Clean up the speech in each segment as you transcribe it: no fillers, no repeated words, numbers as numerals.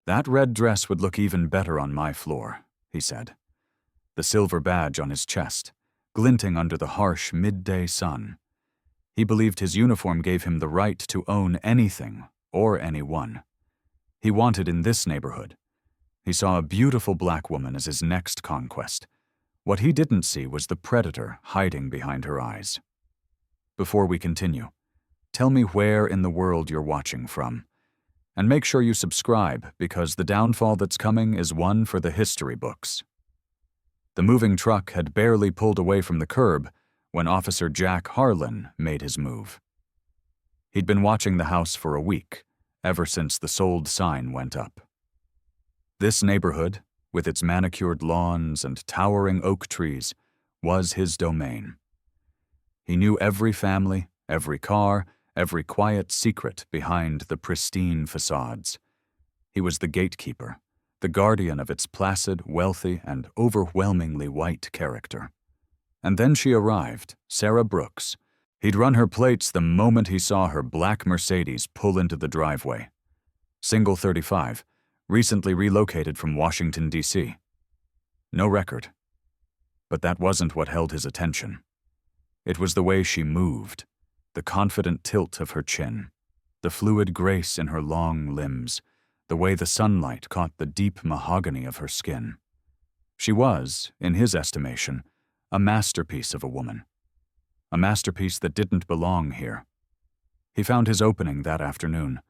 "That red dress would look even better on my floor," he said, the silver badge on his chest, glinting under the harsh midday sun. He believed his uniform gave him the right to own anything or anyone. He wanted in this neighborhood. He saw a beautiful black woman as his next conquest. What he didn't see was the predator hiding behind her eyes. Before we continue, tell me where in the world you're watching from. And make sure you subscribe, because the downfall that's coming is one for the history books. The moving truck had barely pulled away from the curb when Officer Jack Harlan made his move. He'd been watching the house for a week, ever since the sold sign went up. This neighborhood, with its manicured lawns and towering oak trees, was his domain. He knew every family, every car, every quiet secret behind the pristine facades. He was the gatekeeper, the guardian of its placid, wealthy, and overwhelmingly white character. And then she arrived, Sarah Brooks. He'd run her plates the moment he saw her black Mercedes pull into the driveway. Single 35, recently relocated from Washington, D.C. No record. But that wasn't what held his attention. It was the way she moved, the confident tilt of her chin, the fluid grace in her long limbs, the way the sunlight caught the deep mahogany of her skin. She was, in his estimation, a masterpiece of a woman. A masterpiece that didn't belong here. He found his opening that afternoon.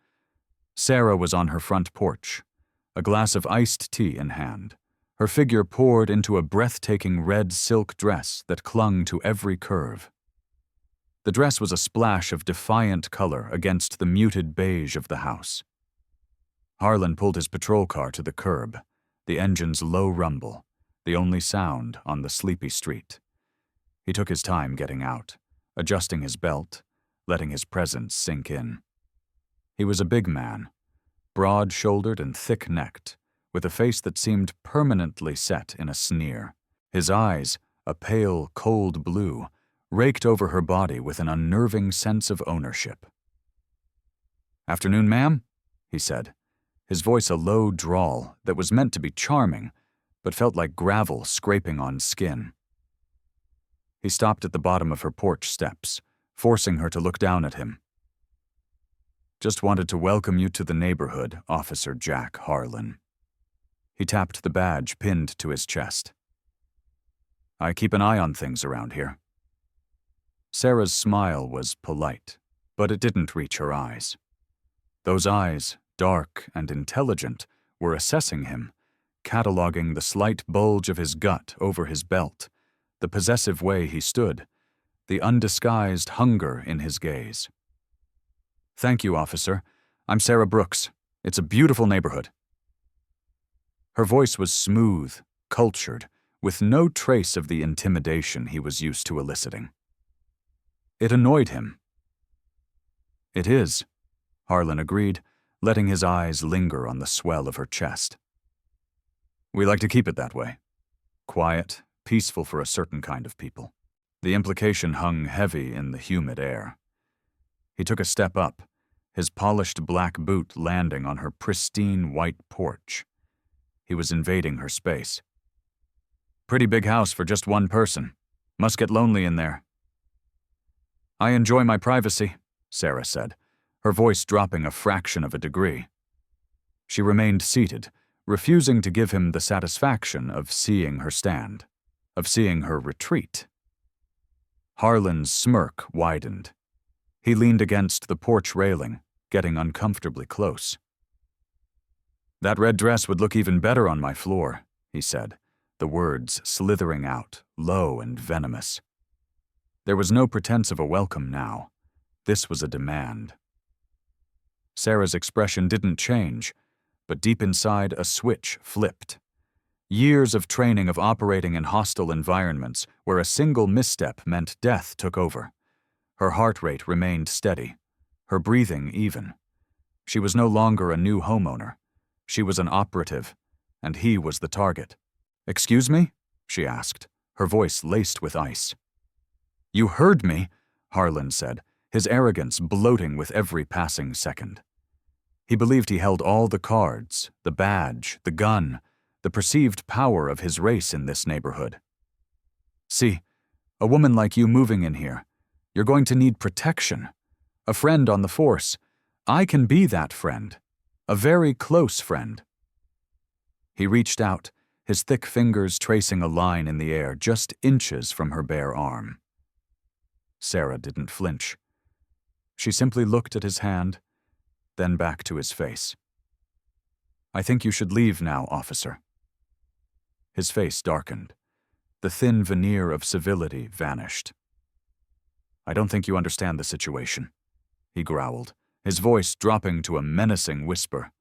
Sarah was on her front porch, a glass of iced tea in hand, her figure poured into a breathtaking red silk dress that clung to every curve. The dress was a splash of defiant color against the muted beige of the house. Harlan pulled his patrol car to the curb, the engine's low rumble, the only sound on the sleepy street. He took his time getting out, adjusting his belt, letting his presence sink in. He was a big man, broad-shouldered and thick-necked, with a face that seemed permanently set in a sneer. His eyes, a pale, cold blue, raked over her body with an unnerving sense of ownership. "Afternoon, ma'am," he said, his voice a low drawl that was meant to be charming, but felt like gravel scraping on skin. He stopped at the bottom of her porch steps, forcing her to look down at him. "Just wanted to welcome you to the neighborhood, Officer Jack Harlan." He tapped the badge pinned to his chest. "I keep an eye on things around here." Sarah's smile was polite, but it didn't reach her eyes. Those eyes, dark and intelligent, were assessing him, cataloging the slight bulge of his gut over his belt, the possessive way he stood, the undisguised hunger in his gaze. "Thank you, officer. I'm Sarah Brooks. It's a beautiful neighborhood." Her voice was smooth, cultured, with no trace of the intimidation he was used to eliciting. It annoyed him. "It is," Harlan agreed, letting his eyes linger on the swell of her chest. "We like to keep it that way. Quiet, peaceful for a certain kind of people." The implication hung heavy in the humid air. He took a step up, his polished black boot landing on her pristine white porch. He was invading her space. "Pretty big house for just one person. Must get lonely in there." "I enjoy my privacy," Sarah said, her voice dropping a fraction of a degree. She remained seated, refusing to give him the satisfaction of seeing her stand, of seeing her retreat. Harlan's smirk widened. He leaned against the porch railing, getting uncomfortably close. "That red dress would look even better on my floor," he said, the words slithering out, low and venomous. There was no pretense of a welcome now. This was a demand. Sarah's expression didn't change, but deep inside a switch flipped. Years of training of operating in hostile environments where a single misstep meant death took over. Her heart rate remained steady, her breathing even. She was no longer a new homeowner. She was an operative, and he was the target. "Excuse me?" she asked, her voice laced with ice. "You heard me," Harlan said, his arrogance bloating with every passing second. He believed he held all the cards, the badge, the gun, the perceived power of his race in this neighborhood. See, a woman like you moving in here, you're going to need protection. A friend on the force. I can be that friend. A very close friend. He reached out, his thick fingers tracing a line in the air just inches from her bare arm. Sarah didn't flinch. She simply looked at his hand, then back to his face. I think you should leave now, officer. His face darkened. The thin veneer of civility vanished. I don't think you understand the situation, he growled, his voice dropping to a menacing whisper.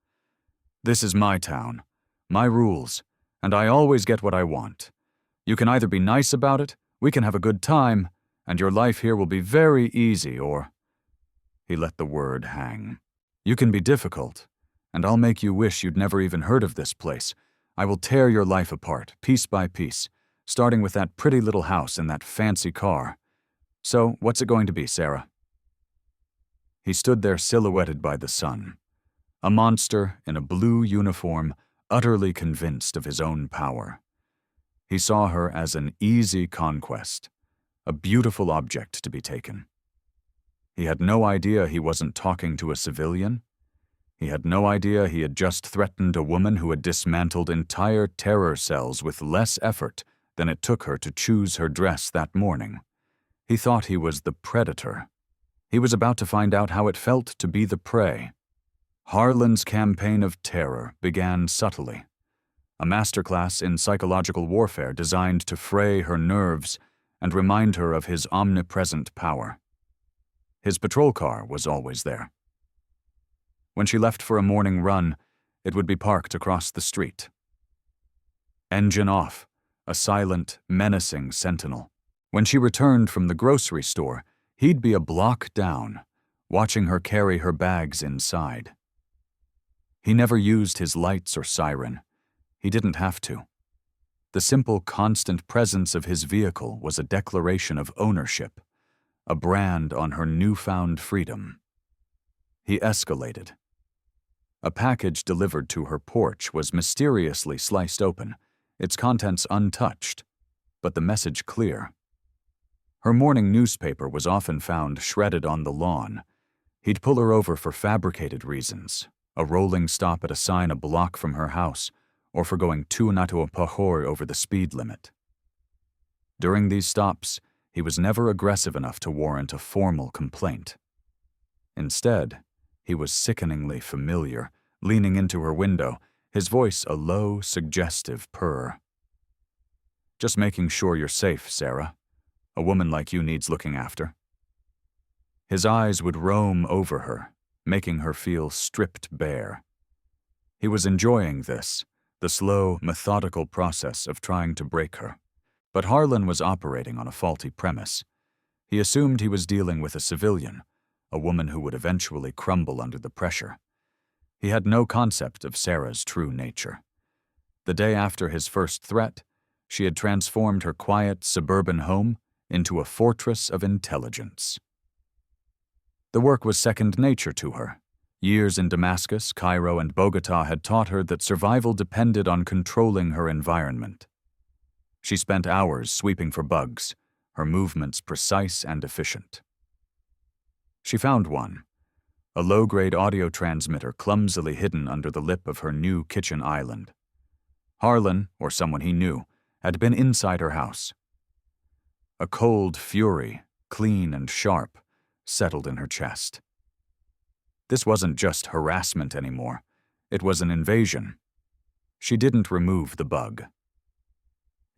This is my town, my rules, and I always get what I want. You can either be nice about it, we can have a good time, and your life here will be very easy, or... He let the word hang. You can be difficult, and I'll make you wish you'd never even heard of this place. I will tear your life apart, piece by piece, starting with that pretty little house and that fancy car. So, what's it going to be, Sarah? He stood there silhouetted by the sun, a monster in a blue uniform, utterly convinced of his own power. He saw her as an easy conquest, a beautiful object to be taken. He had no idea he wasn't talking to a civilian. He had no idea he had just threatened a woman who had dismantled entire terror cells with less effort than it took her to choose her dress that morning. He thought he was the predator. He was about to find out how it felt to be the prey. Harlan's campaign of terror began subtly, a masterclass in psychological warfare designed to fray her nerves and remind her of his omnipresent power. His patrol car was always there. When she left for a morning run, it would be parked across the street. Engine off, a silent, menacing sentinel. When she returned from the grocery store, he'd be a block down, watching her carry her bags inside. He never used his lights or siren. He didn't have to. The simple, constant presence of his vehicle was a declaration of ownership, a brand on her newfound freedom. He escalated. A package delivered to her porch was mysteriously sliced open, its contents untouched, but the message clear. Her morning newspaper was often found shredded on the lawn. He'd pull her over for fabricated reasons, a rolling stop at a sign a block from her house, or for going 200 pahor over the speed limit. During these stops, he was never aggressive enough to warrant a formal complaint. Instead, he was sickeningly familiar, leaning into her window, his voice a low, suggestive purr. Just making sure you're safe, Sarah. A woman like you needs looking after. His eyes would roam over her, making her feel stripped bare. He was enjoying this, the slow, methodical process of trying to break her. But Harlan was operating on a faulty premise. He assumed he was dealing with a civilian, a woman who would eventually crumble under the pressure. He had no concept of Sarah's true nature. The day after his first threat, she had transformed her quiet suburban home into a fortress of intelligence. The work was second nature to her. Years in Damascus, Cairo, and Bogota had taught her that survival depended on controlling her environment. She spent hours sweeping for bugs, her movements precise and efficient. She found one, a low-grade audio transmitter clumsily hidden under the lip of her new kitchen island. Harlan, or someone he knew, had been inside her house. A cold fury, clean and sharp, settled in her chest. This wasn't just harassment anymore. It was an invasion. She didn't remove the bug.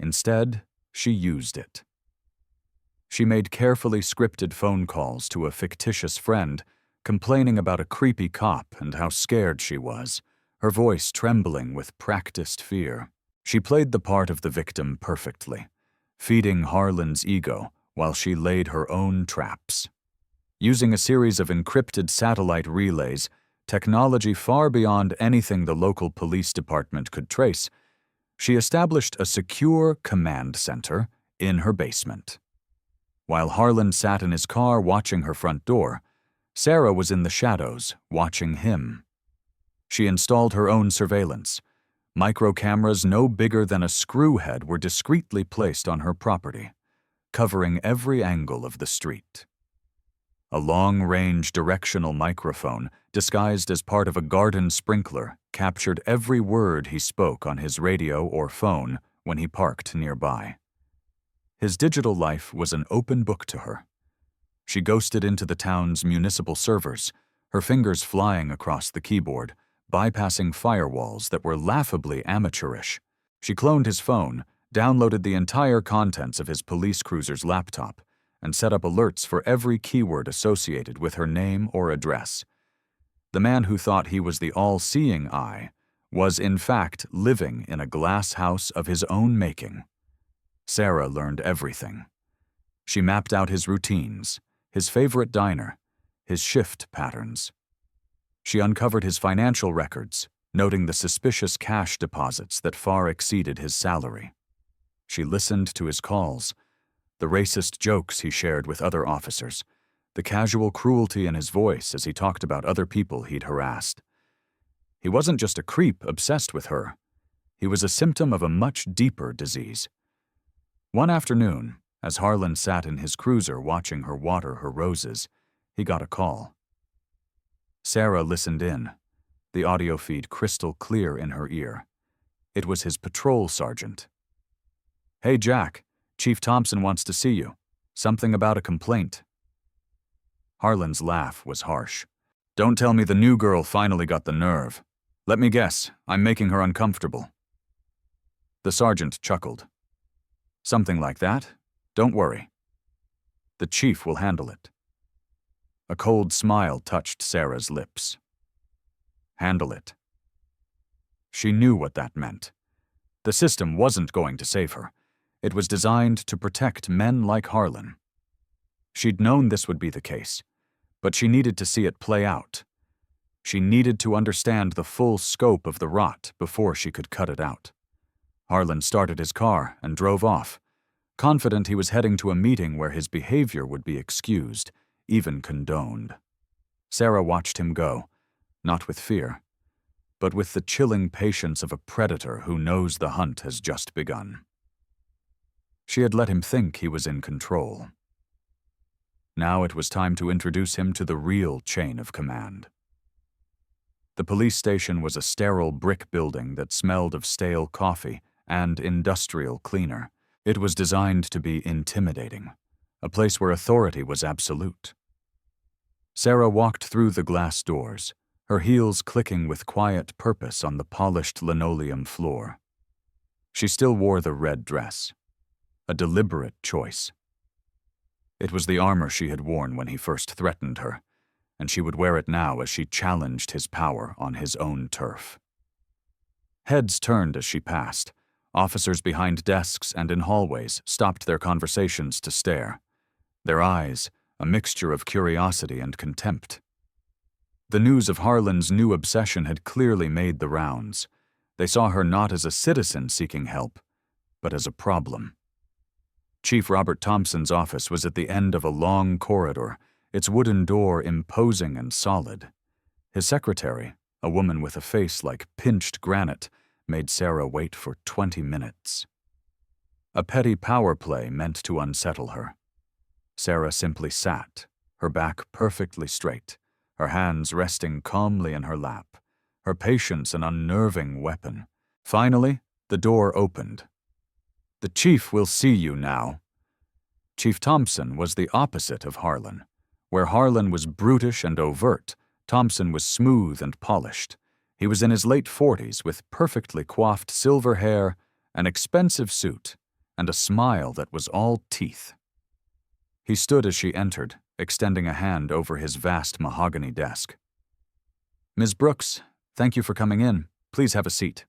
Instead, she used it. She made carefully scripted phone calls to a fictitious friend, complaining about a creepy cop and how scared she was, her voice trembling with practiced fear. She played the part of the victim perfectly, feeding Harlan's ego while she laid her own traps. Using a series of encrypted satellite relays, technology far beyond anything the local police department could trace, she established a secure command center in her basement. While Harlan sat in his car watching her front door, Sarah was in the shadows watching him. She installed her own surveillance. Micro cameras no bigger than a screw head were discreetly placed on her property, covering every angle of the street. A long-range directional microphone, disguised as part of a garden sprinkler, captured every word he spoke on his radio or phone when he parked nearby. His digital life was an open book to her. She ghosted into the town's municipal servers, her fingers flying across the keyboard, bypassing firewalls that were laughably amateurish. She cloned his phone, downloaded the entire contents of his police cruiser's laptop, and set up alerts for every keyword associated with her name or address. The man who thought he was the all-seeing eye was in fact living in a glass house of his own making. Sarah learned everything. She mapped out his routines, his favorite diner, his shift patterns. She uncovered his financial records, noting the suspicious cash deposits that far exceeded his salary. She listened to his calls, the racist jokes he shared with other officers, the casual cruelty in his voice as he talked about other people he'd harassed. He wasn't just a creep obsessed with her. He was a symptom of a much deeper disease. One afternoon, as Harlan sat in his cruiser watching her water her roses, he got a call. Sarah listened in, the audio feed crystal clear in her ear. It was his patrol sergeant. "Hey, Jack. Chief Thompson wants to see you. Something about a complaint." Harlan's laugh was harsh. "Don't tell me the new girl finally got the nerve. Let me guess, I'm making her uncomfortable." The sergeant chuckled. "Something like that? Don't worry. The chief will handle it." A cold smile touched Sarah's lips. Handle it. She knew what that meant. The system wasn't going to save her. It was designed to protect men like Harlan. She'd known this would be the case, but she needed to see it play out. She needed to understand the full scope of the rot before she could cut it out. Harlan started his car and drove off, confident he was heading to a meeting where his behavior would be excused, even condoned. Sarah watched him go, not with fear, but with the chilling patience of a predator who knows the hunt has just begun. She had let him think he was in control. Now it was time to introduce him to the real chain of command. The police station was a sterile brick building that smelled of stale coffee and industrial cleaner. It was designed to be intimidating, a place where authority was absolute. Sarah walked through the glass doors, her heels clicking with quiet purpose on the polished linoleum floor. She still wore the red dress. A deliberate choice. It was the armor she had worn when he first threatened her, and she would wear it now as she challenged his power on his own turf. Heads turned as she passed. Officers behind desks and in hallways stopped their conversations to stare. Their eyes, a mixture of curiosity and contempt. The news of Harlan's new obsession had clearly made the rounds. They saw her not as a citizen seeking help, but as a problem. Chief Robert Thompson's office was at the end of a long corridor, its wooden door imposing and solid. His secretary, a woman with a face like pinched granite, made Sarah wait for 20 minutes. A petty power play meant to unsettle her. Sarah simply sat, her back perfectly straight, her hands resting calmly in her lap, her patience an unnerving weapon. Finally, the door opened. "The chief will see you now." Chief Thompson was the opposite of Harlan. Where Harlan was brutish and overt, Thompson was smooth and polished. He was in his late 40s with perfectly coiffed silver hair, an expensive suit, and a smile that was all teeth. He stood as she entered, extending a hand over his vast mahogany desk. "Ms. Brooks, thank you for coming in. Please have a seat."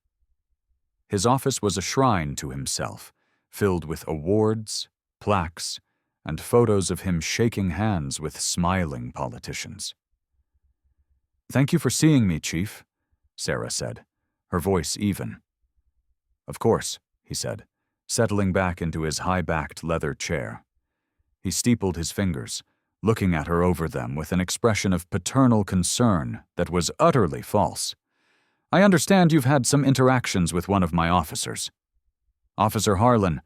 His office was a shrine to himself, filled with awards, plaques, and photos of him shaking hands with smiling politicians. "Thank you for seeing me, Chief," Sarah said, her voice even. "Of course," he said, settling back into his high-backed leather chair. He steepled his fingers, looking at her over them with an expression of paternal concern that was utterly false. I understand you've had some interactions with one of my officers. Officer Harlan,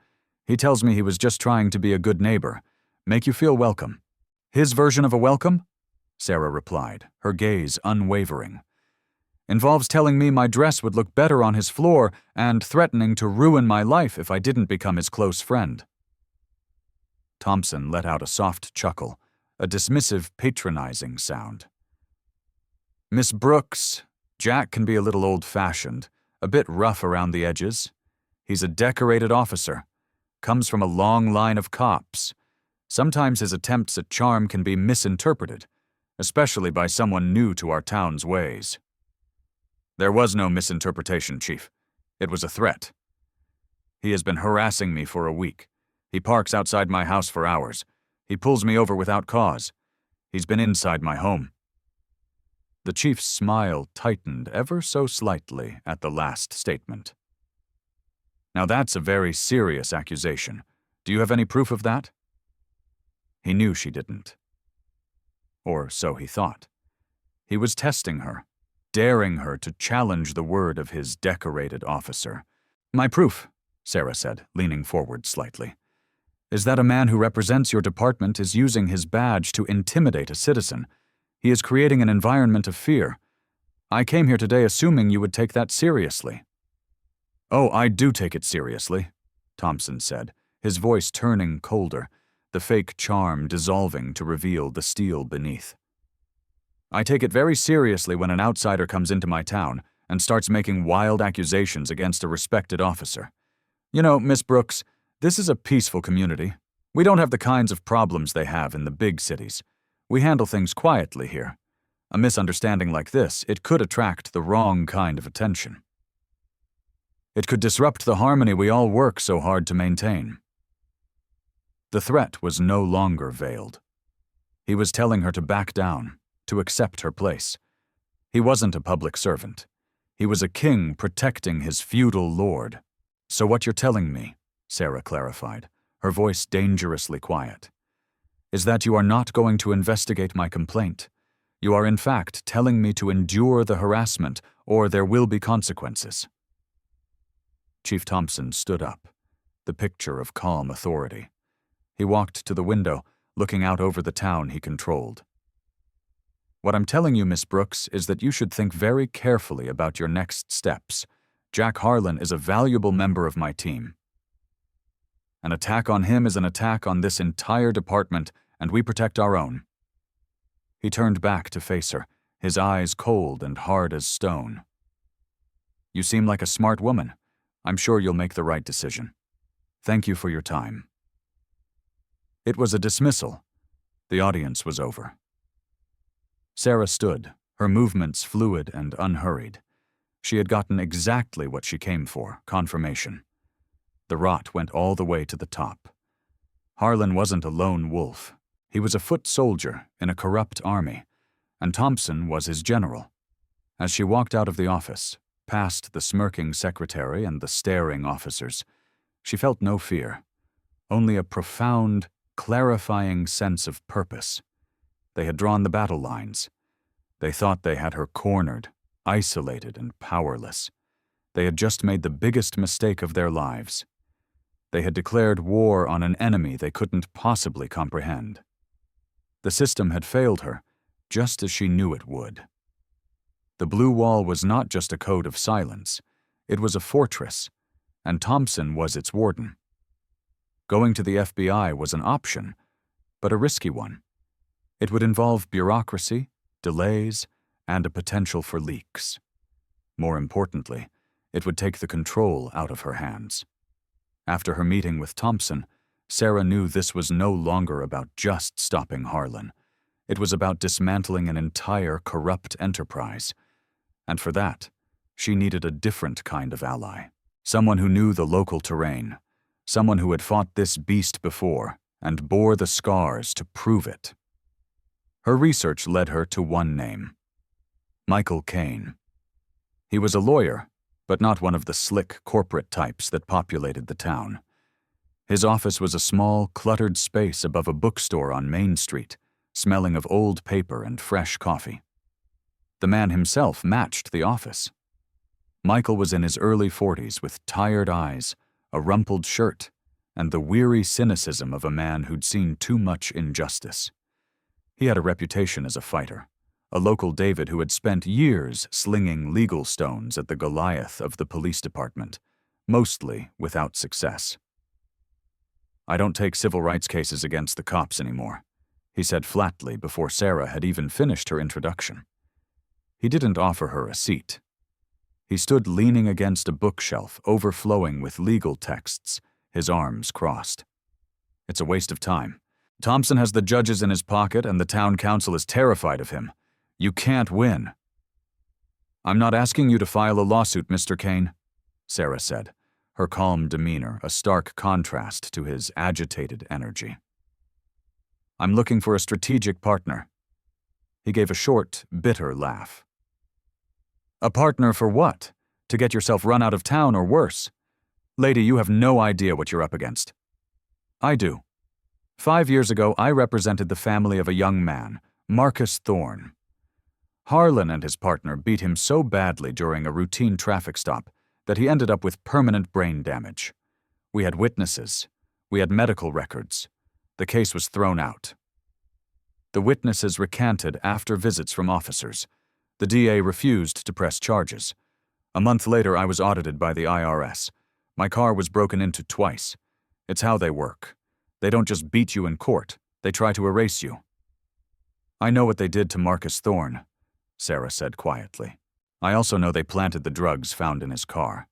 he tells me he was just trying to be a good neighbor, make you feel welcome. His version of a welcome? Sarah replied, her gaze unwavering. Involves telling me my dress would look better on his floor and threatening to ruin my life if I didn't become his close friend. Thompson let out a soft chuckle, a dismissive, patronizing sound. Miss Brooks, Jack can be a little old-fashioned, a bit rough around the edges. He's a decorated officer, comes from a long line of cops. Sometimes his attempts at charm can be misinterpreted, especially by someone new to our town's ways. There was no misinterpretation, Chief. It was a threat. He has been harassing me for a week. He parks outside my house for hours. He pulls me over without cause. He's been inside my home. The chief's smile tightened ever so slightly at the last statement. Now that's a very serious accusation. Do you have any proof of that? He knew she didn't. Or so he thought. He was testing her, daring her to challenge the word of his decorated officer. My proof, Sarah said, leaning forward slightly, is that a man who represents your department is using his badge to intimidate a citizen. He is creating an environment of fear. I came here today assuming you would take that seriously. Oh, I do take it seriously, Thompson said, his voice turning colder, the fake charm dissolving to reveal the steel beneath. I take it very seriously when an outsider comes into my town and starts making wild accusations against a respected officer. You know, Miss Brooks, this is a peaceful community. We don't have the kinds of problems they have in the big cities. We handle things quietly here. A misunderstanding like this, it could attract the wrong kind of attention. It could disrupt the harmony we all work so hard to maintain. The threat was no longer veiled. He was telling her to back down, to accept her place. He wasn't a public servant. He was a king protecting his feudal lord. So what you're telling me, Sarah clarified, her voice dangerously quiet, is that you are not going to investigate my complaint. You are in fact telling me to endure the harassment, or there will be consequences. Chief Thompson stood up, the picture of calm authority. He walked to the window, looking out over the town he controlled. What I'm telling you, Miss Brooks, is that you should think very carefully about your next steps. Jack Harlan is a valuable member of my team. An attack on him is an attack on this entire department, and we protect our own. He turned back to face her, his eyes cold and hard as stone. You seem like a smart woman. I'm sure you'll make the right decision. Thank you for your time. It was a dismissal. The audience was over. Sarah stood, her movements fluid and unhurried. She had gotten exactly what she came for, confirmation. The rot went all the way to the top. Harlan wasn't a lone wolf. He was a foot soldier in a corrupt army, and Thompson was his general. As she walked out of the office, past the smirking secretary and the staring officers, she felt no fear, only a profound, clarifying sense of purpose. They had drawn the battle lines. They thought they had her cornered, isolated and powerless. They had just made the biggest mistake of their lives. They had declared war on an enemy they couldn't possibly comprehend. The system had failed her, just as she knew it would. The blue wall was not just a code of silence. It was a fortress, and Thompson was its warden. Going to the FBI was an option, but a risky one. It would involve bureaucracy, delays, and a potential for leaks. More importantly, it would take the control out of her hands. After her meeting with Thompson, Sarah knew this was no longer about just stopping Harlan. It was about dismantling an entire corrupt enterprise. And for that, she needed a different kind of ally. Someone who knew the local terrain. Someone who had fought this beast before and bore the scars to prove it. Her research led her to one name: Michael Caine. He was a lawyer, but not one of the slick corporate types that populated the town. His office was a small, cluttered space above a bookstore on Main Street, smelling of old paper and fresh coffee. The man himself matched the office. Michael was in his early 40s with tired eyes, a rumpled shirt, and the weary cynicism of a man who'd seen too much injustice. He had a reputation as a fighter, a local David who had spent years slinging legal stones at the Goliath of the police department, mostly without success. "I don't take civil rights cases against the cops anymore," he said flatly before Sarah had even finished her introduction. He didn't offer her a seat. He stood leaning against a bookshelf overflowing with legal texts, his arms crossed. "It's a waste of time. Thompson has the judges in his pocket and the town council is terrified of him. You can't win." "I'm not asking you to file a lawsuit, Mr. Kane," Sarah said, her calm demeanor a stark contrast to his agitated energy. "I'm looking for a strategic partner." He gave a short, bitter laugh. "A partner for what? To get yourself run out of town or worse? Lady, you have no idea what you're up against." "I do. 5 years ago, I represented the family of a young man, Marcus Thorne. Harlan and his partner beat him so badly during a routine traffic stop that he ended up with permanent brain damage. We had witnesses. We had medical records. The case was thrown out. The witnesses recanted after visits from officers. The DA refused to press charges. A month later, I was audited by the IRS. My car was broken into twice. It's how they work. They don't just beat you in court. They try to erase you." "I know what they did to Marcus Thorne," Sarah said quietly. "I also know they planted the drugs found in his car."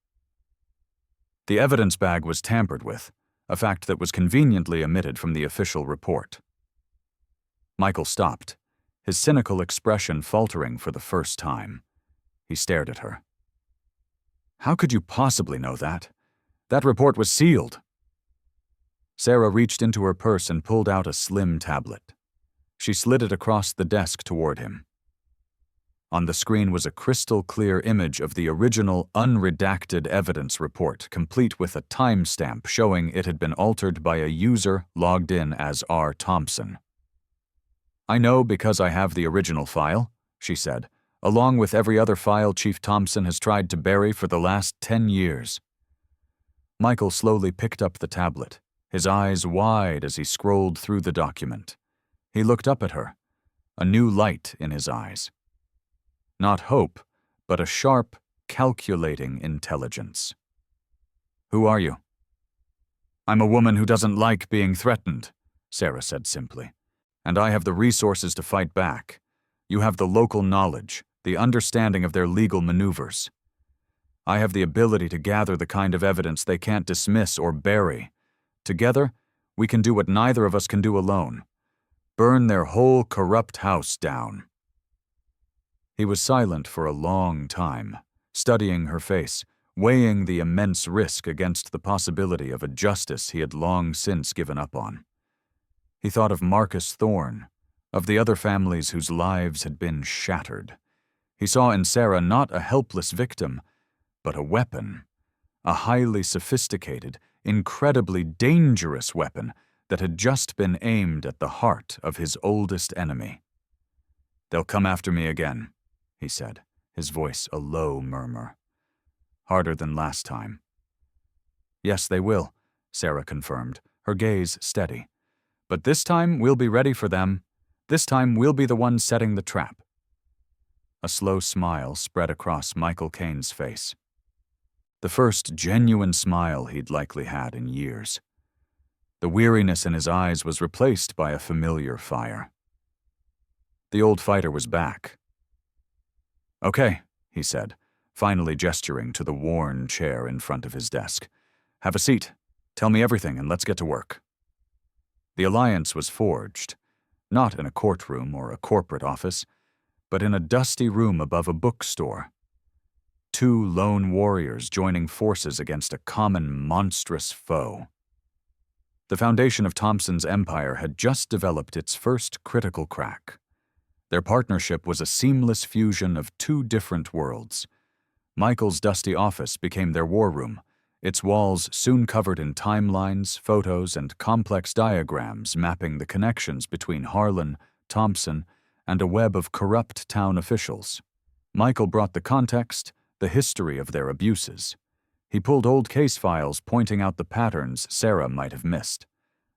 The evidence bag was tampered with, a fact that was conveniently omitted from the official report. Michael stopped, his cynical expression faltering for the first time. He stared at her. "How could you possibly know that? That report was sealed." Sarah reached into her purse and pulled out a slim tablet. She slid it across the desk toward him. On the screen was a crystal-clear image of the original unredacted evidence report, complete with a timestamp showing it had been altered by a user logged in as R. Thompson. "I know because I have the original file," she said, "along with every other file Chief Thompson has tried to bury for the last 10 years. Michael slowly picked up the tablet, his eyes wide as he scrolled through the document. He looked up at her, a new light in his eyes. Not hope, but a sharp, calculating intelligence. "Who are you?" "I'm a woman who doesn't like being threatened," Sarah said simply. "And I have the resources to fight back. You have the local knowledge, the understanding of their legal maneuvers. I have the ability to gather the kind of evidence they can't dismiss or bury. Together, we can do what neither of us can do alone. Burn their whole corrupt house down." He was silent for a long time, studying her face, weighing the immense risk against the possibility of a justice he had long since given up on. He thought of Marcus Thorne, of the other families whose lives had been shattered. He saw in Sarah not a helpless victim, but a weapon, a highly sophisticated, incredibly dangerous weapon that had just been aimed at the heart of his oldest enemy. "They'll come after me again," he said, his voice a low murmur. "Harder than last time." "Yes, they will," Sarah confirmed, her gaze steady. "But this time we'll be ready for them. This time we'll be the ones setting the trap." A slow smile spread across Michael Kane's face. The first genuine smile he'd likely had in years. The weariness in his eyes was replaced by a familiar fire. The old fighter was back. "Okay," he said, finally gesturing to the worn chair in front of his desk. "Have a seat. Tell me everything and let's get to work." The alliance was forged, not in a courtroom or a corporate office, but in a dusty room above a bookstore. Two lone warriors joining forces against a common monstrous foe. The foundation of Thompson's empire had just developed its first critical crack. Their partnership was a seamless fusion of two different worlds. Michael's dusty office became their war room, its walls soon covered in timelines, photos, and complex diagrams mapping the connections between Harlan, Thompson, and a web of corrupt town officials. Michael brought the context, the history of their abuses. He pulled old case files pointing out the patterns Sarah might have missed.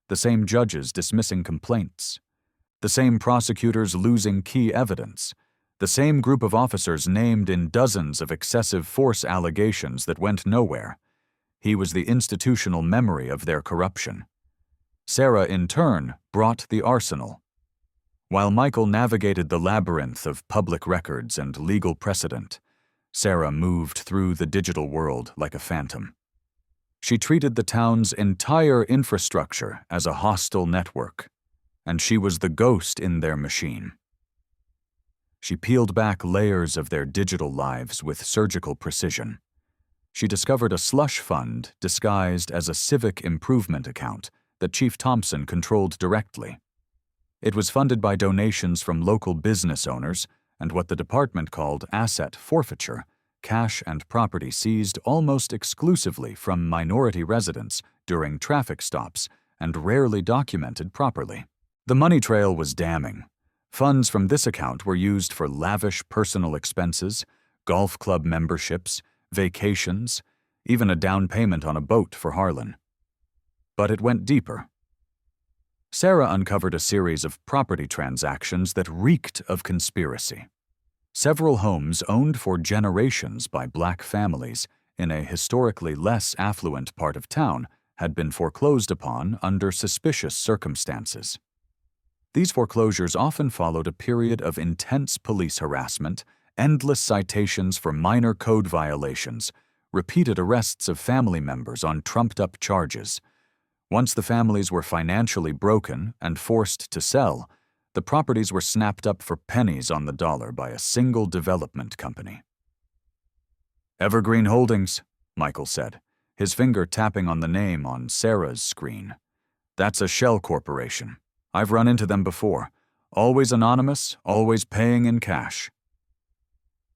The same judges dismissing complaints. The same prosecutors losing key evidence. The same group of officers named in dozens of excessive force allegations that went nowhere. He was the institutional memory of their corruption. Sarah, in turn, brought the arsenal. While Michael navigated the labyrinth of public records and legal precedent, Sarah moved through the digital world like a phantom. She treated the town's entire infrastructure as a hostile network, and she was the ghost in their machine. She peeled back layers of their digital lives with surgical precision. She discovered a slush fund disguised as a civic improvement account that Chief Thompson controlled directly. It was funded by donations from local business owners and what the department called asset forfeiture, cash and property seized almost exclusively from minority residents during traffic stops and rarely documented properly. The money trail was damning. Funds from this account were used for lavish personal expenses, golf club memberships, vacations, even a down payment on a boat for Harlan. But it went deeper. Sarah uncovered a series of property transactions that reeked of conspiracy. Several homes owned for generations by black families in a historically less affluent part of town had been foreclosed upon under suspicious circumstances. These foreclosures often followed a period of intense police harassment, endless citations for minor code violations, repeated arrests of family members on trumped-up charges. Once the families were financially broken and forced to sell, the properties were snapped up for pennies on the dollar by a single development company. "Evergreen Holdings," Michael said, his finger tapping on the name on Sarah's screen. "That's a shell corporation. I've run into them before. Always anonymous, always paying in cash."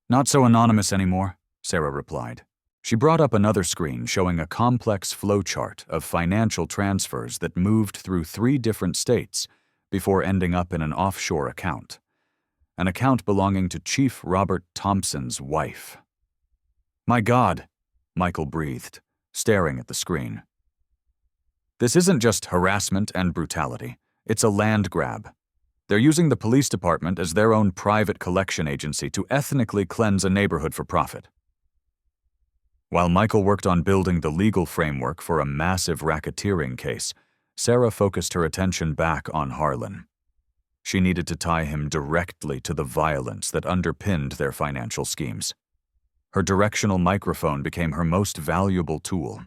"Not so anonymous anymore," Sarah replied. She brought up another screen showing a complex flowchart of financial transfers that moved through 3 different states before ending up in an offshore account. An account belonging to Chief Robert Thompson's wife. "My God," Michael breathed, staring at the screen. "This isn't just harassment and brutality. It's a land grab. They're using the police department as their own private collection agency to ethnically cleanse a neighborhood for profit." While Michael worked on building the legal framework for a massive racketeering case, Sarah focused her attention back on Harlan. She needed to tie him directly to the violence that underpinned their financial schemes. Her directional microphone became her most valuable tool.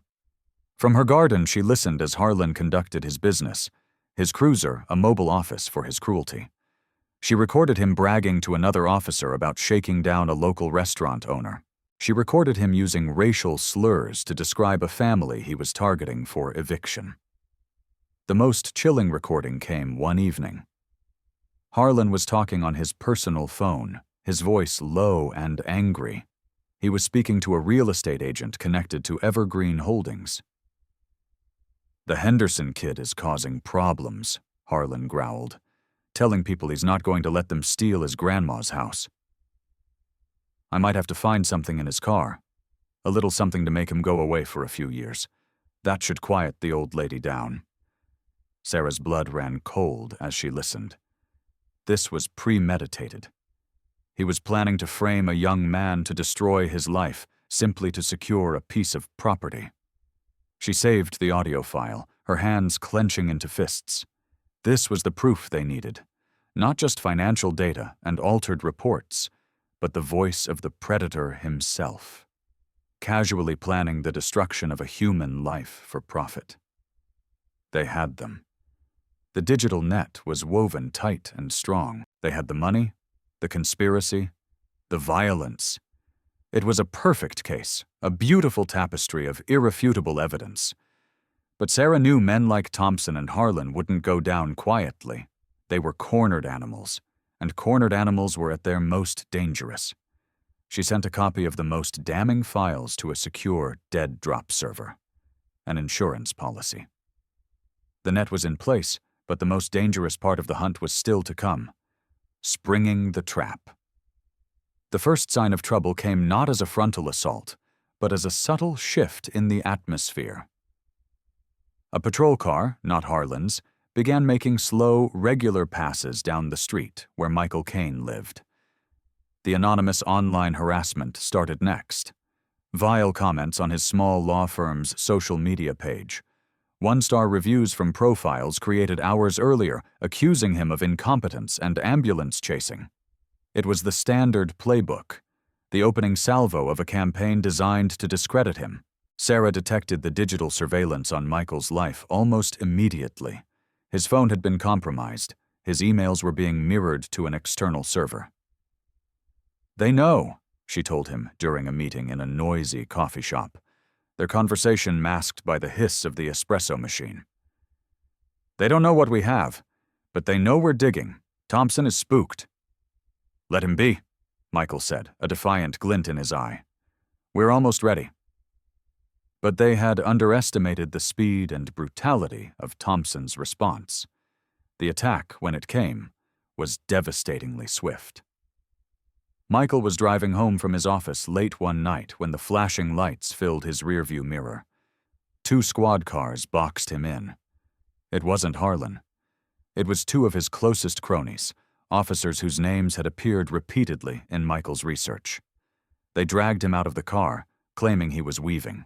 From her garden, she listened as Harlan conducted his business, his cruiser a mobile office for his cruelty. She recorded him bragging to another officer about shaking down a local restaurant owner. She recorded him using racial slurs to describe a family he was targeting for eviction. The most chilling recording came one evening. Harlan was talking on his personal phone, his voice low and angry. He was speaking to a real estate agent connected to Evergreen Holdings. "The Henderson kid is causing problems," Harlan growled, telling people he's not going to let them steal his grandma's house. "I might have to find something in his car, a little something to make him go away for a few years. That should quiet the old lady down." Sarah's blood ran cold as she listened. This was premeditated. He was planning to frame a young man to destroy his life simply to secure a piece of property. She saved the audio file, her hands clenching into fists. This was the proof they needed, not just financial data and altered reports, but the voice of the predator himself, casually planning the destruction of a human life for profit. They had them. The digital net was woven tight and strong. They had the money, the conspiracy, the violence. It was a perfect case, a beautiful tapestry of irrefutable evidence. But Sarah knew men like Thompson and Harlan wouldn't go down quietly. They were cornered animals, and cornered animals were at their most dangerous. She sent a copy of the most damning files to a secure dead drop server, an insurance policy. The net was in place, but the most dangerous part of the hunt was still to come: springing the trap. The first sign of trouble came not as a frontal assault, but as a subtle shift in the atmosphere. A patrol car, not Harlan's, began making slow, regular passes down the street where Michael Caine lived. The anonymous online harassment started next. Vile comments on his small law firm's social media page. One-star reviews from profiles created hours earlier accusing him of incompetence and ambulance chasing. It was the standard playbook, the opening salvo of a campaign designed to discredit him. Sarah detected the digital surveillance on Michael's life almost immediately. His phone had been compromised. His emails were being mirrored to an external server. "They know," she told him during a meeting in a noisy coffee shop, their conversation masked by the hiss of the espresso machine. "They don't know what we have, but they know we're digging. Thompson is spooked." "Let him be," Michael said, a defiant glint in his eye. "We're almost ready." But they had underestimated the speed and brutality of Thompson's response. The attack, when it came, was devastatingly swift. Michael was driving home from his office late one night when the flashing lights filled his rearview mirror. 2 squad cars boxed him in. It wasn't Harlan. It was 2 of his closest cronies, officers whose names had appeared repeatedly in Michael's research. They dragged him out of the car, claiming he was weaving.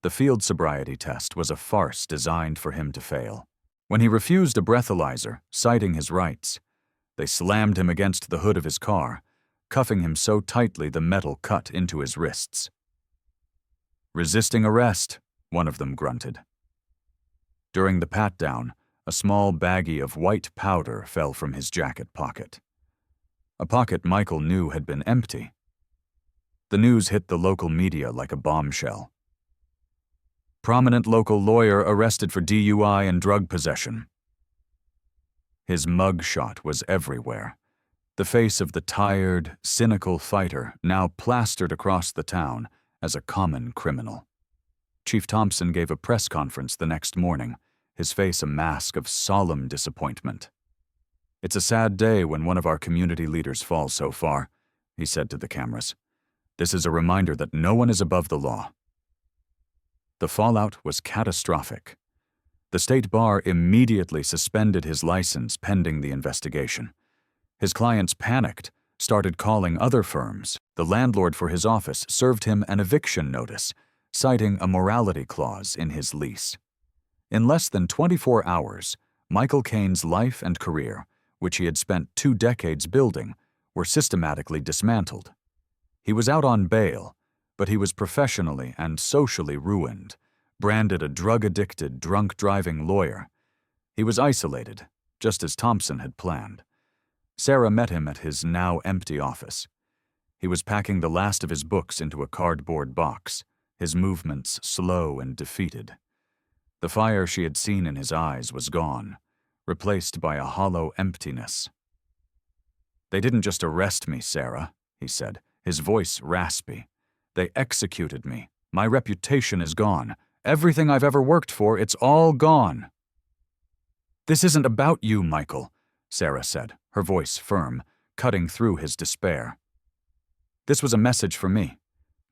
The field sobriety test was a farce designed for him to fail. When he refused a breathalyzer, citing his rights, they slammed him against the hood of his car, cuffing him so tightly the metal cut into his wrists. "Resisting arrest," one of them grunted. During the pat-down, a small baggie of white powder fell from his jacket pocket. A pocket Michael knew had been empty. The news hit the local media like a bombshell. "Prominent local lawyer arrested for DUI and drug possession." His mugshot was everywhere. The face of the tired, cynical fighter now plastered across the town as a common criminal. Chief Thompson gave a press conference the next morning, his face a mask of solemn disappointment. "It's a sad day when one of our community leaders falls so far," he said to the cameras. "This is a reminder that no one is above the law." The fallout was catastrophic. The state bar immediately suspended his license pending the investigation. His clients panicked, started calling other firms. The landlord for his office served him an eviction notice, citing a morality clause in his lease. In less than 24 hours, Michael Caine's life and career, which he had spent 2 decades building, were systematically dismantled. He was out on bail, but he was professionally and socially ruined, branded a drug-addicted, drunk-driving lawyer. He was isolated, just as Thompson had planned. Sarah met him at his now empty office. He was packing the last of his books into a cardboard box, his movements slow and defeated. The fire she had seen in his eyes was gone, replaced by a hollow emptiness. "They didn't just arrest me, Sarah," he said, his voice raspy. "They executed me. My reputation is gone. Everything I've ever worked for, it's all gone." "This isn't about you, Michael," Sarah said, her voice firm, cutting through his despair. "This was a message for me.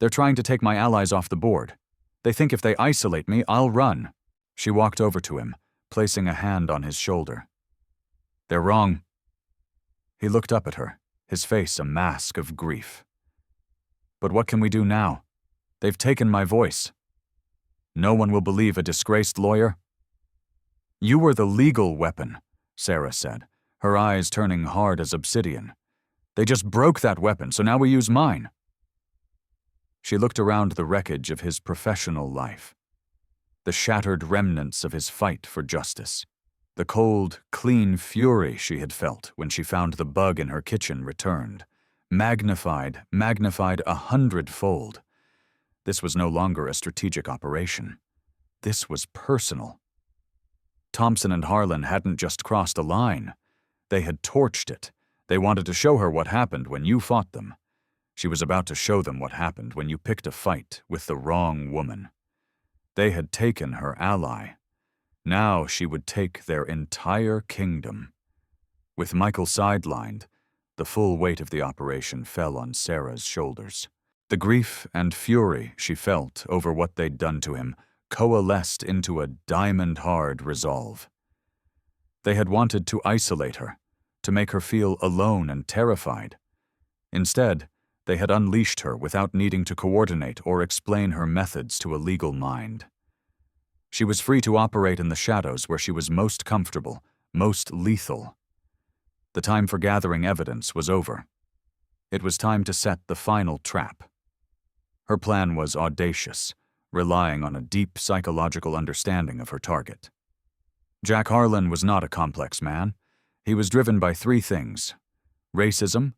They're trying to take my allies off the board. They think if they isolate me, I'll run." She walked over to him, placing a hand on his shoulder. "They're wrong." He looked up at her, his face a mask of grief. "But what can we do now? They've taken my voice. No one will believe a disgraced lawyer." "You were the legal weapon," Sarah said, her eyes turning hard as obsidian. "They just broke that weapon, so now we use mine." She looked around the wreckage of his professional life, the shattered remnants of his fight for justice, the cold, clean fury she had felt when she found the bug in her kitchen returned, magnified 100-fold. This was no longer a strategic operation. This was personal. Thompson and Harlan hadn't just crossed a line. They had torched it. They wanted to show her what happened when you fought them. She was about to show them what happened when you picked a fight with the wrong woman. They had taken her ally. Now she would take their entire kingdom. With Michael sidelined, The full weight of the operation fell on Sarah's shoulders. The grief and fury she felt over what they'd done to him coalesced into a diamond-hard resolve. They had wanted to isolate her, to make her feel alone and terrified. Instead, they had unleashed her without needing to coordinate or explain her methods to a legal mind. She was free to operate in the shadows where she was most comfortable, most lethal. The time for gathering evidence was over. It was time to set the final trap. Her plan was audacious, relying on a deep psychological understanding of her target. Jack Harlan was not a complex man. He was driven by three things: racism,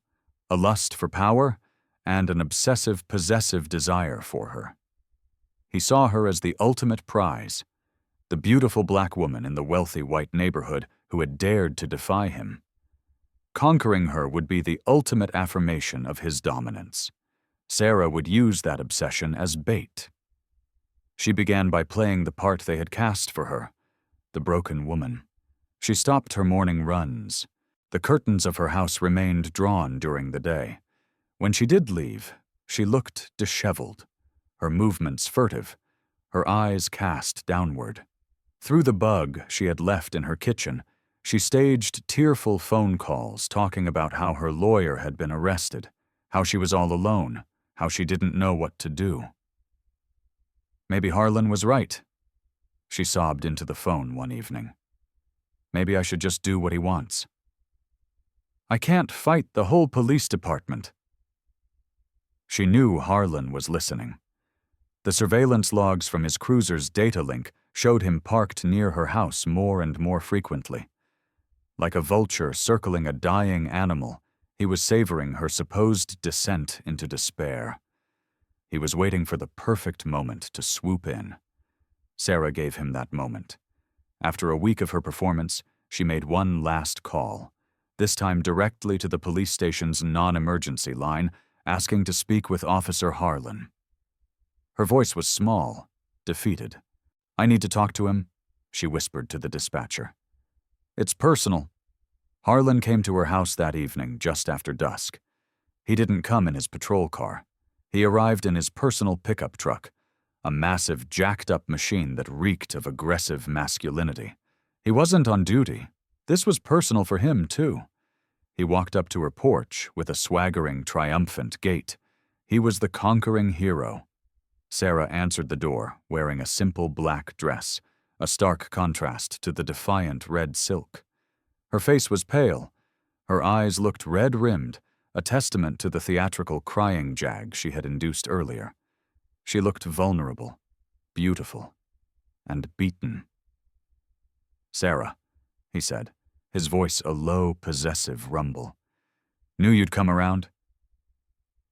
a lust for power, and an obsessive, possessive desire for her. He saw her as the ultimate prize, the beautiful black woman in the wealthy white neighborhood who had dared to defy him. Conquering her would be the ultimate affirmation of his dominance. Sarah would use that obsession as bait. She began by playing the part they had cast for her, the broken woman. She stopped her morning runs. The curtains of her house remained drawn during the day. When she did leave, she looked disheveled, her movements furtive, her eyes cast downward. Through the bug she had left in her kitchen, she staged tearful phone calls talking about how her lawyer had been arrested, how she was all alone, how she didn't know what to do. Maybe Harlan was right, she sobbed into the phone one evening. Maybe I should just do what he wants. I can't fight the whole police department. She knew Harlan was listening. The surveillance logs from his cruiser's data link showed him parked near her house more and more frequently. Like a vulture circling a dying animal, he was savoring her supposed descent into despair. He was waiting for the perfect moment to swoop in. Sarah gave him that moment. After a week of her performance, she made one last call, this time directly to the police station's non-emergency line, asking to speak with Officer Harlan. Her voice was small, defeated. I need to talk to him, she whispered to the dispatcher. It's personal. Harlan came to her house that evening just after dusk. He didn't come in his patrol car. He arrived in his personal pickup truck, a massive jacked-up machine that reeked of aggressive masculinity. He wasn't on duty. This was personal for him, too. He walked up to her porch with a swaggering, triumphant gait. He was the conquering hero. Sarah answered the door, wearing a simple black dress, a stark contrast to the defiant red silk. Her face was pale. Her eyes looked red-rimmed, a testament to the theatrical crying jag she had induced earlier. She looked vulnerable, beautiful, and beaten. Sarah, he said, his voice a low, possessive rumble. Knew you'd come around?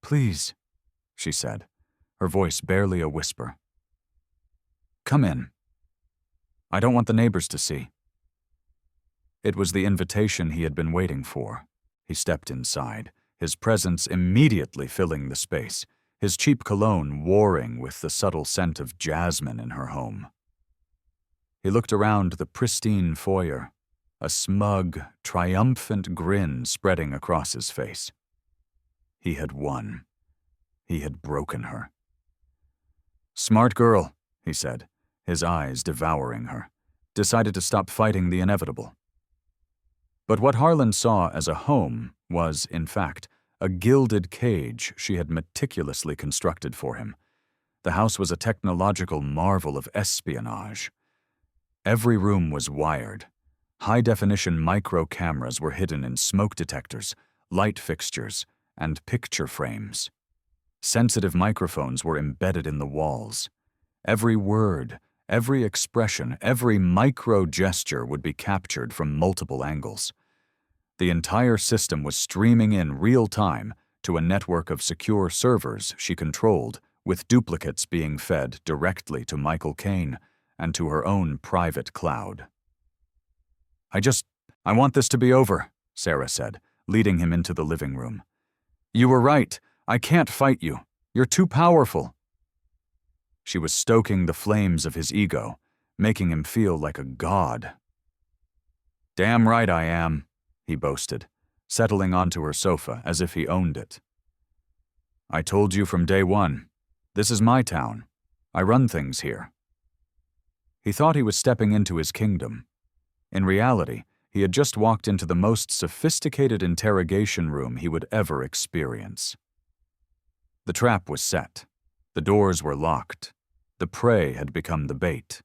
Please, she said, her voice barely a whisper. Come in. I don't want the neighbors to see. It was the invitation he had been waiting for. He stepped inside, his presence immediately filling the space, his cheap cologne warring with the subtle scent of jasmine in her home. He looked around the pristine foyer, a smug, triumphant grin spreading across his face. He had won. He had broken her. Smart girl, he said, his eyes devouring her. Decided to stop fighting the inevitable. But what Harlan saw as a home was, in fact, a gilded cage she had meticulously constructed for him. The house was a technological marvel of espionage. Every room was wired. High-definition micro cameras were hidden in smoke detectors, light fixtures, and picture frames. Sensitive microphones were embedded in the walls. Every word, every expression, every micro-gesture would be captured from multiple angles. The entire system was streaming in real time to a network of secure servers she controlled, with duplicates being fed directly to Michael Caine and to her own private cloud. I want this to be over, Sarah said, leading him into the living room. You were right. I can't fight you. You're too powerful. She was stoking the flames of his ego, making him feel like a god. Damn right I am, he boasted, settling onto her sofa as if he owned it. "I told you from day one. This is my town. I run things here." He thought he was stepping into his kingdom. In reality, he had just walked into the most sophisticated interrogation room he would ever experience. The trap was set. The doors were locked. The prey had become the bait.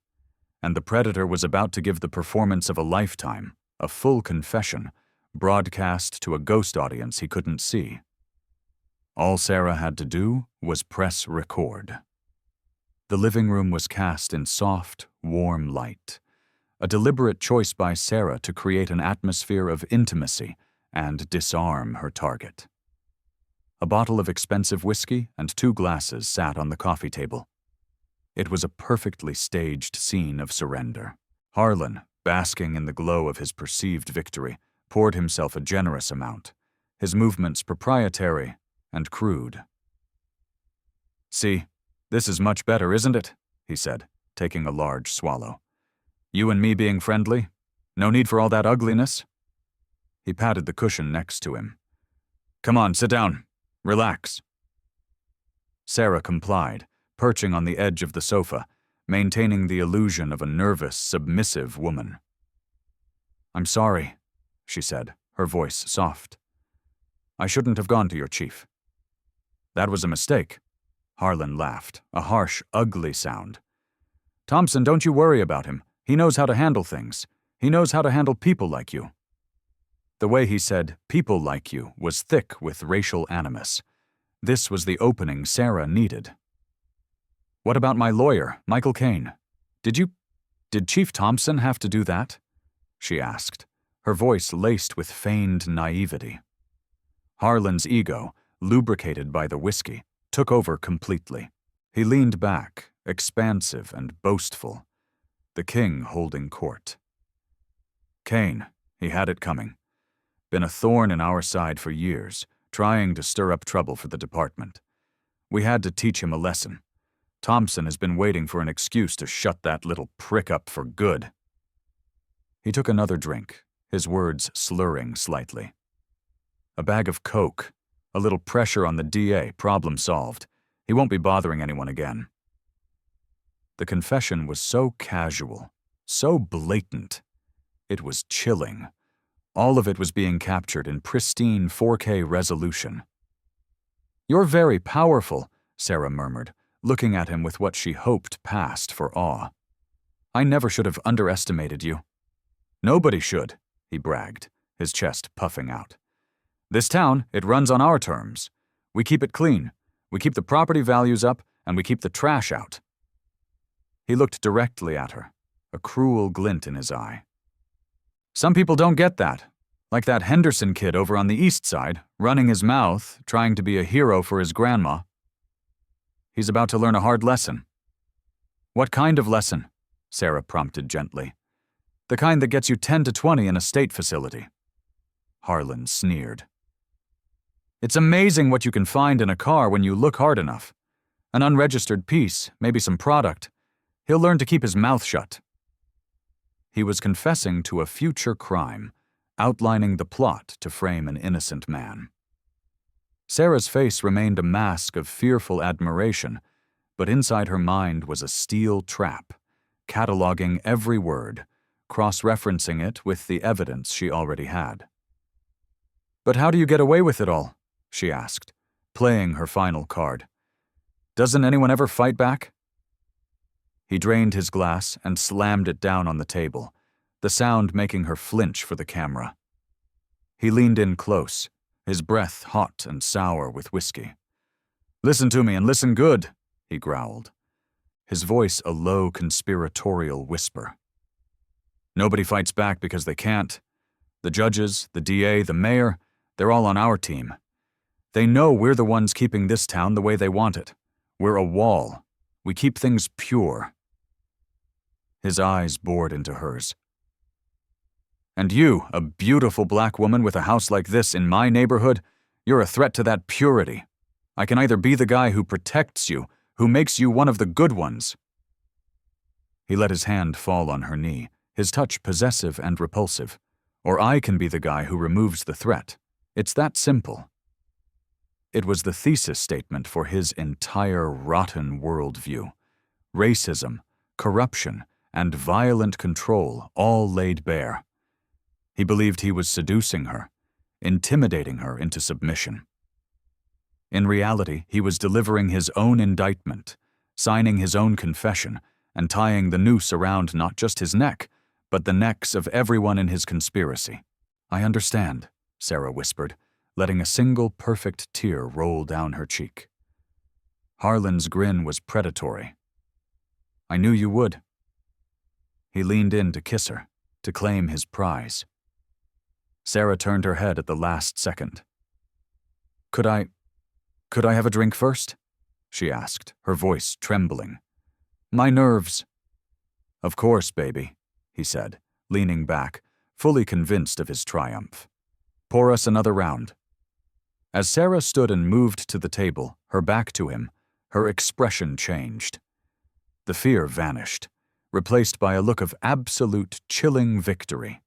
And the predator was about to give the performance of a lifetime, a full confession, broadcast to a ghost audience he couldn't see. All Sarah had to do was press record. The living room was cast in soft, warm light, a deliberate choice by Sarah to create an atmosphere of intimacy and disarm her target. A bottle of expensive whiskey and 2 glasses sat on the coffee table. It was a perfectly staged scene of surrender. Harlan, basking in the glow of his perceived victory, poured himself a generous amount, his movements proprietary and crude. "See, this is much better, isn't it?" he said, taking a large swallow. "You and me being friendly? No need for all that ugliness?" He patted the cushion next to him. "Come on, sit down. Relax." Sarah complied, perching on the edge of the sofa, maintaining the illusion of a nervous, submissive woman. "I'm sorry," she said, her voice soft. "I shouldn't have gone to your chief." "That was a mistake." Harlan laughed, a harsh, ugly sound. "Thompson, don't you worry about him. He knows how to handle things. He knows how to handle people like you." The way he said, "people like you," was thick with racial animus. This was the opening Sarah needed. "What about my lawyer, Michael Kane? Did Chief Thompson have to do that?" she asked, her voice laced with feigned naivety. Harlan's ego, lubricated by the whiskey, took over completely. He leaned back, expansive and boastful, the king holding court. "Kane, he had it coming. Been a thorn in our side for years, trying to stir up trouble for the department. We had to teach him a lesson. Thompson has been waiting for an excuse to shut that little prick up for good." He took another drink, his words slurring slightly. "A bag of coke, a little pressure on the DA, problem solved. He won't be bothering anyone again." The confession was so casual, so blatant. It was chilling. All of it was being captured in pristine 4K resolution. "You're very powerful," Sarah murmured, looking at him with what she hoped passed for awe. "I never should have underestimated you." "Nobody should," he bragged, his chest puffing out. "This town, it runs on our terms. We keep it clean, we keep the property values up, and we keep the trash out." He looked directly at her, a cruel glint in his eye. "Some people don't get that. Like that Henderson kid over on the east side, running his mouth, trying to be a hero for his grandma. He's about to learn a hard lesson." "What kind of lesson?" Sarah prompted gently. "The kind that gets you 10 to 20 in a state facility." Harlan sneered. "It's amazing what you can find in a car when you look hard enough. An unregistered piece, maybe some product. He'll learn to keep his mouth shut." He was confessing to a future crime, outlining the plot to frame an innocent man. Sarah's face remained a mask of fearful admiration, but inside her mind was a steel trap, cataloging every word, cross-referencing it with the evidence she already had. "But how do you get away with it all?" she asked, playing her final card. "Doesn't anyone ever fight back?" He drained his glass and slammed it down on the table, the sound making her flinch for the camera. He leaned in close, his breath hot and sour with whiskey. "Listen to me and listen good," he growled, his voice a low conspiratorial whisper. "Nobody fights back because they can't. The judges, the DA, the mayor, they're all on our team. They know we're the ones keeping this town the way they want it. We're a wall. We keep things pure." His eyes bored into hers. "And you, a beautiful black woman with a house like this in my neighborhood, you're a threat to that purity. I can either be the guy who protects you, who makes you one of the good ones." He let his hand fall on her knee, his touch possessive and repulsive. "Or I can be the guy who removes the threat. It's that simple. It was the thesis statement for his entire rotten worldview. Racism, corruption, and violent control all laid bare. He believed he was seducing her, intimidating her into submission. In reality, he was delivering his own indictment, signing his own confession, and tying the noose around not just his neck, but the necks of everyone in his conspiracy. "I understand," Sarah whispered, letting a single perfect tear roll down her cheek. Harlan's grin was predatory. "I knew you would." He leaned in to kiss her, to claim his prize. Sarah turned her head at the last second. Could I have a drink first?" she asked, her voice trembling. "My nerves." "Of course, baby," he said, leaning back, fully convinced of his triumph. "Pour us another round." As Sarah stood and moved to the table, her back to him, her expression changed. The fear vanished, replaced by a look of absolute, chilling victory.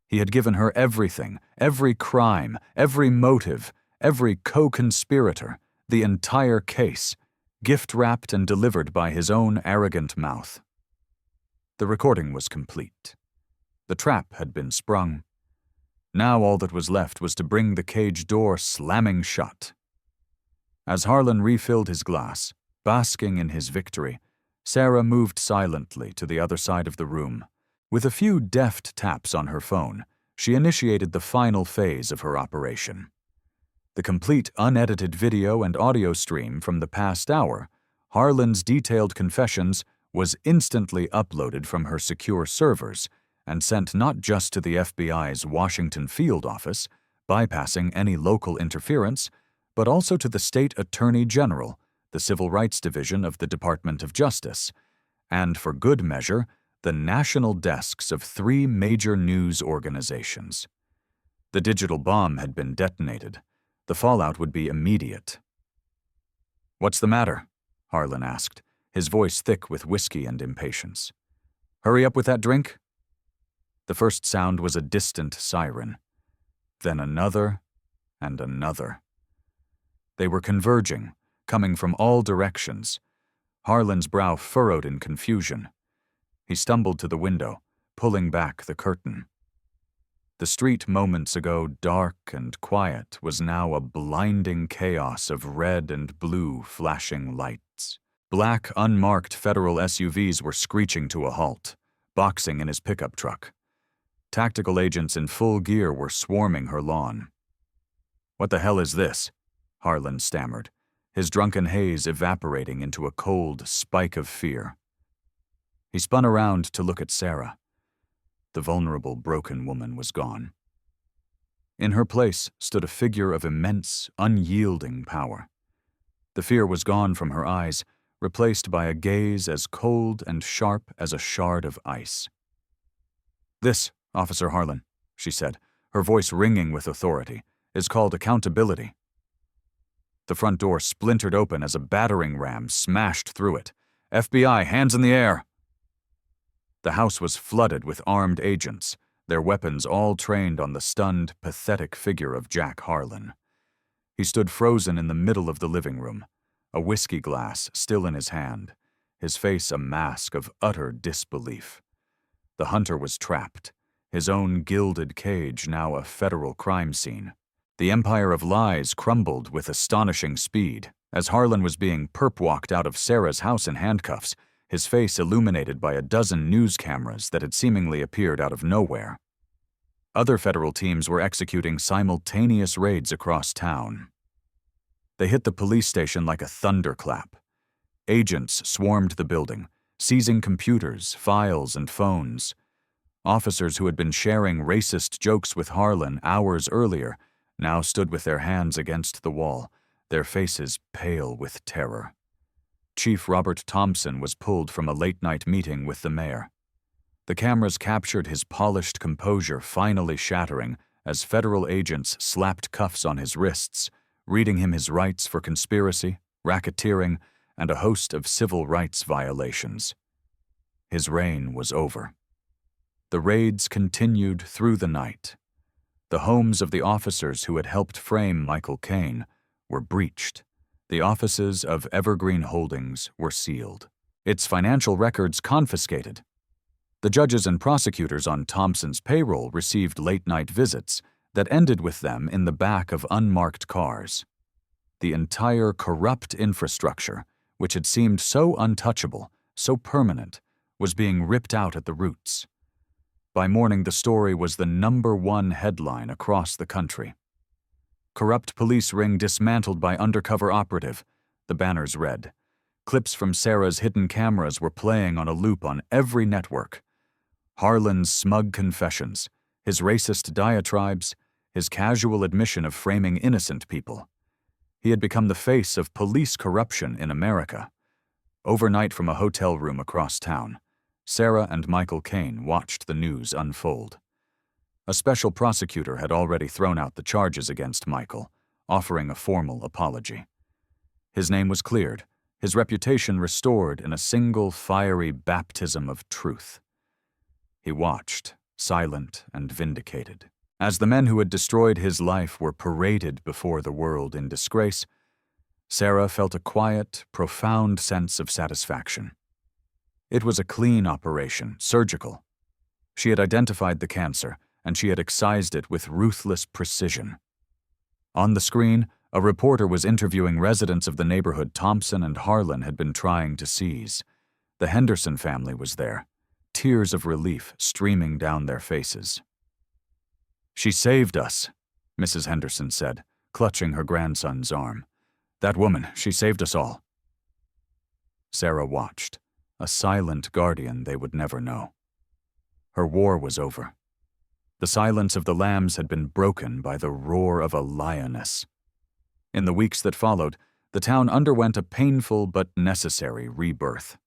He had given her everything, every crime, every motive, every co-conspirator, the entire case, gift-wrapped and delivered by his own arrogant mouth. The recording was complete. The trap had been sprung. Now all that was left was to bring the cage door slamming shut. As Harlan refilled his glass, basking in his victory, Sarah moved silently to the other side of the room. With a few deft taps on her phone, she initiated the final phase of her operation. The complete unedited video and audio stream from the past hour, Harlan's detailed confessions, was instantly uploaded from her secure servers and sent not just to the FBI's Washington field office, bypassing any local interference, but also to the State Attorney General, the Civil Rights Division of the Department of Justice, and, for good measure, the national desks of 3 major news organizations. The digital bomb had been detonated. The fallout would be immediate. "What's the matter?" Harlan asked, his voice thick with whiskey and impatience. "Hurry up with that drink?" The first sound was a distant siren. Then another and another. They were converging, coming from all directions. Harlan's brow furrowed in confusion. He stumbled to the window, pulling back the curtain. The street moments ago dark and quiet was now a blinding chaos of red and blue flashing lights. Black, unmarked federal SUVs were screeching to a halt, boxing in his pickup truck. Tactical agents in full gear were swarming her lawn. "What the hell is this?" Harlan stammered, his drunken haze evaporating into a cold spike of fear. He spun around to look at Sarah. The vulnerable, broken woman was gone. In her place stood a figure of immense, unyielding power. The fear was gone from her eyes, replaced by a gaze as cold and sharp as a shard of ice. "This, Officer Harlan," she said, her voice ringing with authority, "is called accountability." The front door splintered open as a battering ram smashed through it. "FBI, hands in the air!" The house was flooded with armed agents, their weapons all trained on the stunned, pathetic figure of Jack Harlan. He stood frozen in the middle of the living room, a whiskey glass still in his hand, his face a mask of utter disbelief. The hunter was trapped, his own gilded cage now a federal crime scene. The empire of lies crumbled with astonishing speed as Harlan was being perp-walked out of Sarah's house in handcuffs, his face illuminated by a dozen news cameras that had seemingly appeared out of nowhere. Other federal teams were executing simultaneous raids across town. They hit the police station like a thunderclap. Agents swarmed the building, seizing computers, files, and phones. Officers who had been sharing racist jokes with Harlan hours earlier now stood with their hands against the wall, their faces pale with terror. Chief Robert Thompson was pulled from a late-night meeting with the mayor. The cameras captured his polished composure finally shattering as federal agents slapped cuffs on his wrists, reading him his rights for conspiracy, racketeering, and a host of civil rights violations. His reign was over. The raids continued through the night. The homes of the officers who had helped frame Michael Caine were breached. The offices of Evergreen Holdings were sealed, its financial records confiscated. The judges and prosecutors on Thompson's payroll received late-night visits that ended with them in the back of unmarked cars. The entire corrupt infrastructure, which had seemed so untouchable, so permanent, was being ripped out at the roots. By morning, the story was the #1 headline across the country. Corrupt police ring dismantled by undercover operative, the banners read. Clips from Sarah's hidden cameras were playing on a loop on every network. Harlan's smug confessions, his racist diatribes, his casual admission of framing innocent people. He had become the face of police corruption in America. Overnight from a hotel room across town, Sarah and Michael Caine watched the news unfold. A special prosecutor had already thrown out the charges against Michael, offering a formal apology. His name was cleared, his reputation restored in a single fiery baptism of truth. He watched, silent and vindicated. As the men who had destroyed his life were paraded before the world in disgrace, Sarah felt a quiet, profound sense of satisfaction. It was a clean operation, surgical. She had identified the cancer, and she had excised it with ruthless precision. On the screen, a reporter was interviewing residents of the neighborhood Thompson and Harlan had been trying to seize. The Henderson family was there, tears of relief streaming down their faces. "She saved us," Mrs. Henderson said, clutching her grandson's arm. "That woman, she saved us all." Sarah watched, a silent guardian they would never know. Her war was over. The silence of the lambs had been broken by the roar of a lioness. In the weeks that followed, the town underwent a painful but necessary rebirth.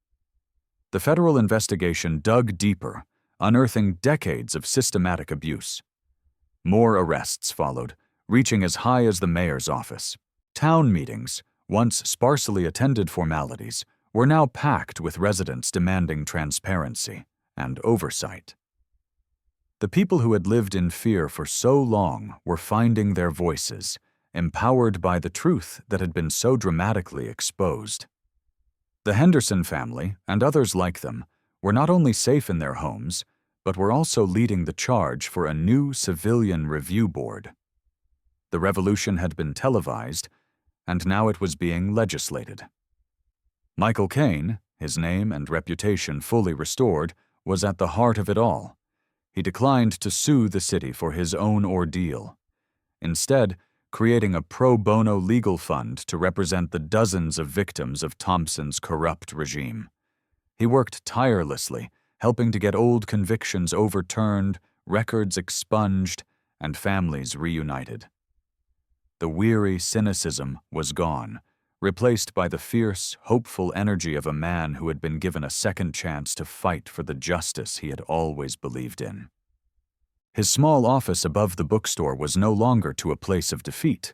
The federal investigation dug deeper, unearthing decades of systematic abuse. More arrests followed, reaching as high as the mayor's office. Town meetings, once sparsely attended formalities, were now packed with residents demanding transparency and oversight. The people who had lived in fear for so long were finding their voices, empowered by the truth that had been so dramatically exposed. The Henderson family, and others like them, were not only safe in their homes, but were also leading the charge for a new civilian review board. The revolution had been televised, and now it was being legislated. Michael Caine, his name and reputation fully restored, was at the heart of it all. He declined to sue the city for his own ordeal, instead creating a pro bono legal fund to represent the dozens of victims of Thompson's corrupt regime. He worked tirelessly, helping to get old convictions overturned, records expunged, and families reunited. The weary cynicism was gone, replaced by the fierce, hopeful energy of a man who had been given a second chance to fight for the justice he had always believed in. His small office above the bookstore was no longer to a place of defeat.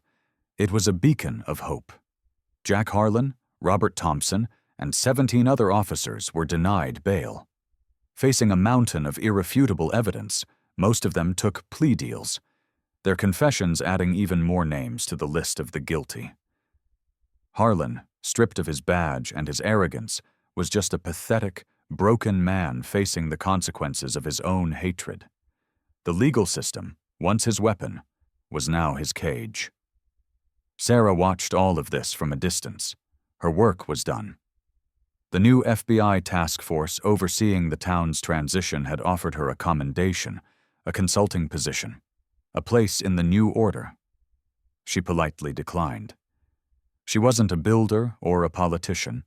It was a beacon of hope. Jack Harlan, Robert Thompson, and 17 other officers were denied bail. Facing a mountain of irrefutable evidence, most of them took plea deals, their confessions adding even more names to the list of the guilty. Harlan, stripped of his badge and his arrogance, was just a pathetic, broken man facing the consequences of his own hatred. The legal system, once his weapon, was now his cage. Sarah watched all of this from a distance. Her work was done. The new FBI task force overseeing the town's transition had offered her a commendation, a consulting position, a place in the new order. She politely declined. She wasn't a builder or a politician.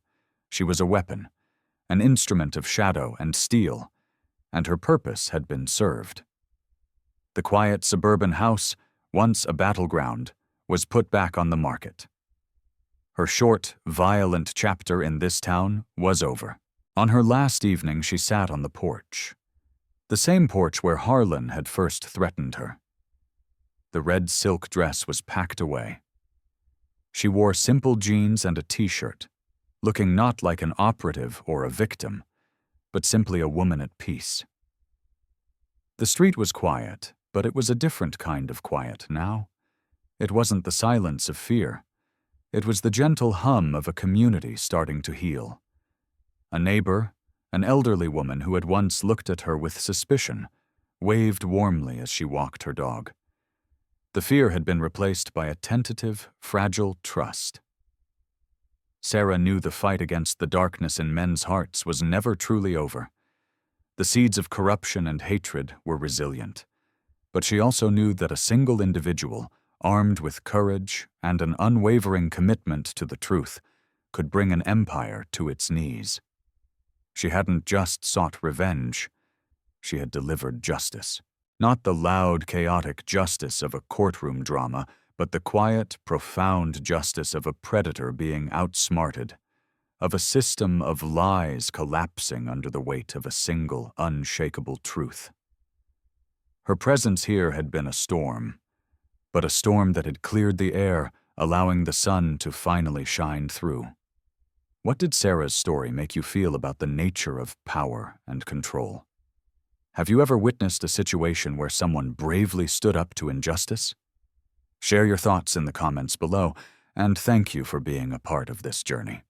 She was a weapon, an instrument of shadow and steel, and her purpose had been served. The quiet suburban house, once a battleground, was put back on the market. Her short, violent chapter in this town was over. On her last evening, she sat on the porch. The same porch where Harlan had first threatened her. The red silk dress was packed away. She wore simple jeans and a t-shirt, looking not like an operative or a victim, but simply a woman at peace. The street was quiet, But it was a different kind of quiet now. It wasn't the silence of fear. It was the gentle hum of a community starting to heal. A neighbor, an elderly woman who had once looked at her with suspicion, waved warmly as she walked her dog. The fear had been replaced by a tentative, fragile trust. Sarah knew the fight against the darkness in men's hearts was never truly over. The seeds of corruption and hatred were resilient. But she also knew that a single individual, armed with courage and an unwavering commitment to the truth, could bring an empire to its knees. She hadn't just sought revenge. She had delivered justice. Not the loud, chaotic justice of a courtroom drama, but the quiet, profound justice of a predator being outsmarted, of a system of lies collapsing under the weight of a single, unshakable truth. Her presence here had been a storm, but a storm that had cleared the air, allowing the sun to finally shine through. What did Sarah's story make you feel about the nature of power and control? Have you ever witnessed a situation where someone bravely stood up to injustice? Share your thoughts in the comments below, and thank you for being a part of this journey.